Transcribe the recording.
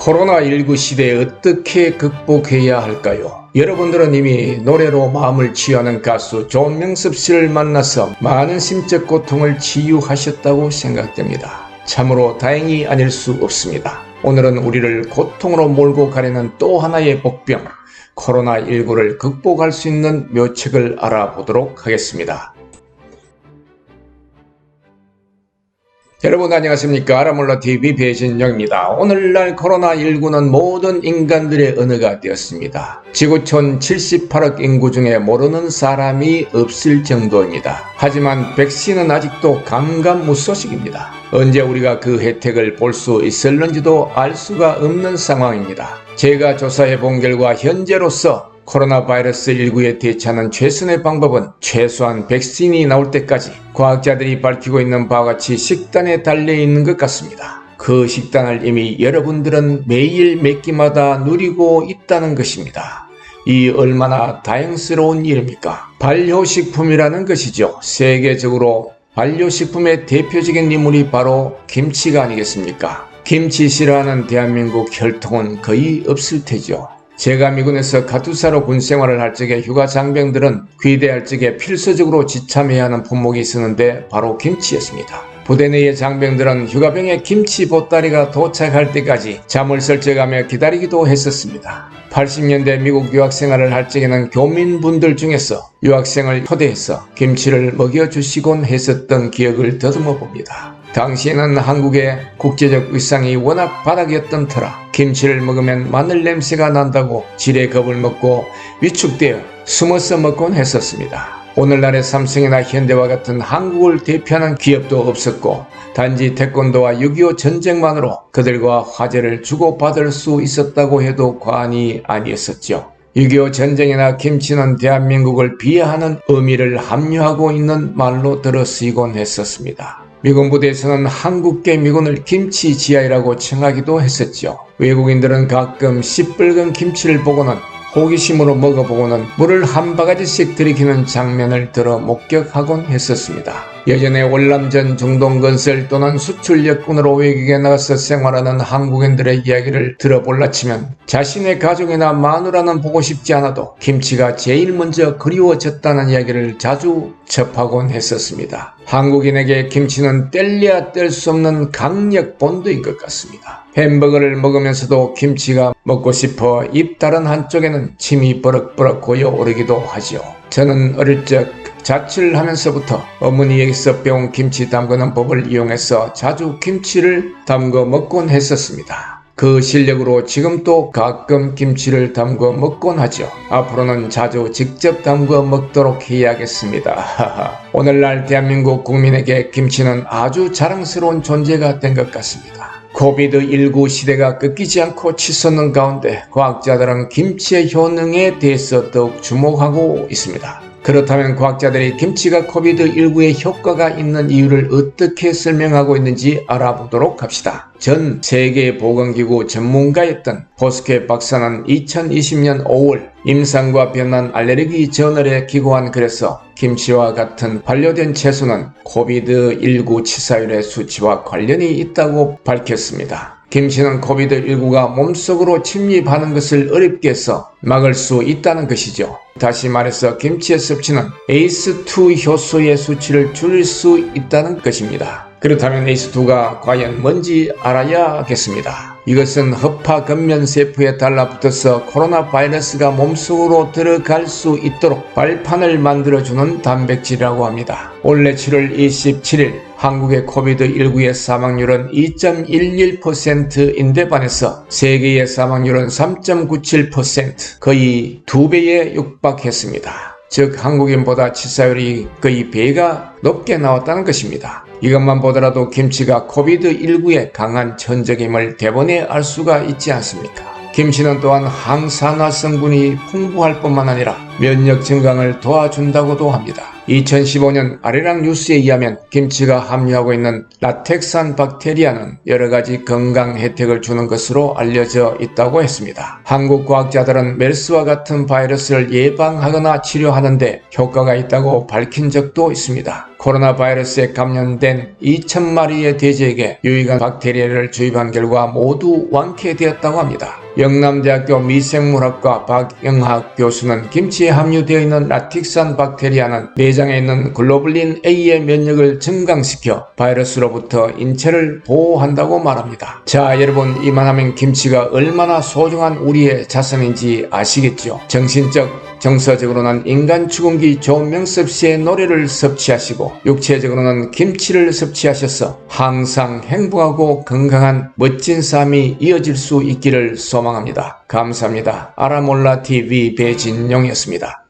코로나19 시대에 어떻게 극복해야 할까요? 여러분들은 이미 노래로 마음을 치유하는 가수 조명섭 씨를 만나서 많은 심적 고통을 치유하셨다고 생각됩니다. 참으로 다행이 아닐 수 없습니다. 오늘은 우리를 고통으로 몰고 가려는 또 하나의 복병, 코로나19를 극복할 수 있는 묘책을 알아보도록 하겠습니다. 여러분 안녕하십니까? 아라몰라TV 배진영입니다. 오늘날 코로나19는 모든 인간들의 언어가 되었습니다. 지구촌 78억 인구 중에 모르는 사람이 없을 정도입니다. 하지만 백신은 아직도 감감무소식입니다. 언제 우리가 그 혜택을 볼 수 있을는지도 알 수가 없는 상황입니다. 제가 조사해 본 결과 현재로서 코로나 바이러스 19에 대처하는 최선의 방법은 최소한 백신이 나올 때까지 과학자들이 밝히고 있는 바와 같이 식단에 달려있는 것 같습니다. 그 식단을 이미 여러분들은 매일 몇 끼마다 누리고 있다는 것입니다. 이 얼마나 다행스러운 일입니까? 발효식품이라는 것이죠. 세계적으로 발효식품의 대표적인 인물이 바로 김치가 아니겠습니까? 김치 싫어하는 대한민국 혈통은 거의 없을 테죠. 제가 미군에서 카투사로 군생활을 할 적에 휴가 장병들은 귀대할 적에 필수적으로 지참해야 하는 품목이 있었는데 바로 김치였습니다. 부대 내의 장병들은 휴가병에 김치 보따리가 도착할 때까지 잠을 설쳐가며 기다리기도 했었습니다. 80년대 미국 유학생활을 할 적에는 교민분들 중에서 유학생을 초대해서 김치를 먹여주시곤 했었던 기억을 더듬어 봅니다. 당시에는 한국의 국제적 위상이 워낙 바닥이었던 터라 김치를 먹으면 마늘 냄새가 난다고 지레 겁을 먹고 위축되어 숨어서 먹곤 했었습니다. 오늘날의 삼성이나 현대와 같은 한국을 대표하는 기업도 없었고 단지 태권도와 6.25 전쟁만으로 그들과 화제를 주고받을 수 있었다고 해도 과언이 아니었었죠. 6.25 전쟁이나 김치는 대한민국을 비하하는 의미를 함유하고 있는 말로 들어 쓰이곤 했었습니다. 미군 부대에서는 한국계 미군을 김치지하이라고稱하기도 했었죠. 외국인들은 가끔 시뻘건 김치를 보고는 호기심으로 먹어보고는 물을 한 바가지씩 들이키는 장면을 들어 목격하곤 했었습니다. 예전에 월남전 중동건설 또는 수출 여군으로 외국에 나가서 생활하는 한국인들의 이야기를 들어볼라 치면 자신의 가족이나 마누라는 보고 싶지 않아도 김치가 제일 먼저 그리워졌다는 이야기를 자주 접하곤 했었습니다. 한국인에게 김치는 뗄래야 뗄 수 없는 강력 본드인 것 같습니다. 햄버거를 먹으면서도 김치가 먹고 싶어 입 다른 한쪽에는 침이 버럭버럭 고여오르기도 하죠. 저는 어릴 적 자취를 하면서부터 어머니에게서 배운 김치 담그는 법을 이용해서 자주 김치를 담궈 먹곤 했었습니다. 그 실력으로 지금도 가끔 김치를 담궈 먹곤 하죠. 앞으로는 자주 직접 담궈 먹도록 해야겠습니다. 오늘날 대한민국 국민에게 김치는 아주 자랑스러운 존재가 된 것 같습니다. 코비드19 시대가 끊기지 않고 치솟는 가운데 과학자들은 김치의 효능에 대해서 더욱 주목하고 있습니다. 그렇다면 과학자들이 김치가 코비드19에 효과가 있는 이유를 어떻게 설명하고 있는지 알아보도록 합시다. 전 세계보건기구 전문가였던 보스케 박사는 2020년 5월 임상과 변난 알레르기 저널에 기고한 글에서 김치와 같은 발효된 채소는 코비드19 치사율의 수치와 관련이 있다고 밝혔습니다. 김치는 코비드19가 몸속으로 침입하는 것을 어렵게 해서 막을 수 있다는 것이죠. 다시 말해서 김치의 섭취는 ACE2 효소의 수치를 줄일 수 있다는 것입니다. 그렇다면 ACE2가 과연 뭔지 알아야겠습니다. 이것은 허파 근면세포에 달라붙어서 코로나 바이러스가 몸속으로 들어갈 수 있도록 발판을 만들어주는 단백질이라고 합니다. 올해 7월 27일 한국의 코비드19의 사망률은 2.11%인데 반해서 세계의 사망률은 3.97%, 거의 2배에 육박했습니다. 즉 한국인보다 치사율이 거의 배가 높게 나왔다는 것입니다. 이것만 보더라도 김치가 코비드19의 강한 천적임을 대번에 알 수가 있지 않습니까? 김치는 또한 항산화 성분이 풍부할 뿐만 아니라 면역 증강을 도와준다고도 합니다. 2015년 아리랑 뉴스에 의하면 김치가 함유하고 있는 라텍산 박테리아는 여러가지 건강 혜택을 주는 것으로 알려져 있다고 했습니다. 한국 과학자들은 메르스와 같은 바이러스를 예방하거나 치료하는데 효과가 있다고 밝힌 적도 있습니다. 코로나 바이러스에 감염된 2,000마리의 돼지에게 유익한 박테리아를 주입한 결과 모두 완쾌되었다고 합니다. 영남대학교 미생물학과 박영학 교수는 김치에 함유되어 있는 라틱산 박테리아는 내장에 있는 글로불린 A의 면역을 증강시켜 바이러스로부터 인체를 보호한다고 말합니다. 자, 여러분, 이만하면 김치가 얼마나 소중한 우리의 자산인지 아시겠죠? 정서적으로는 인간 죽음기 조명섭 씨의 노래를 섭취하시고 육체적으로는 김치를 섭취하셔서 항상 행복하고 건강한 멋진 삶이 이어질 수 있기를 소망합니다. 감사합니다. 아라몰라TV 배진용이었습니다.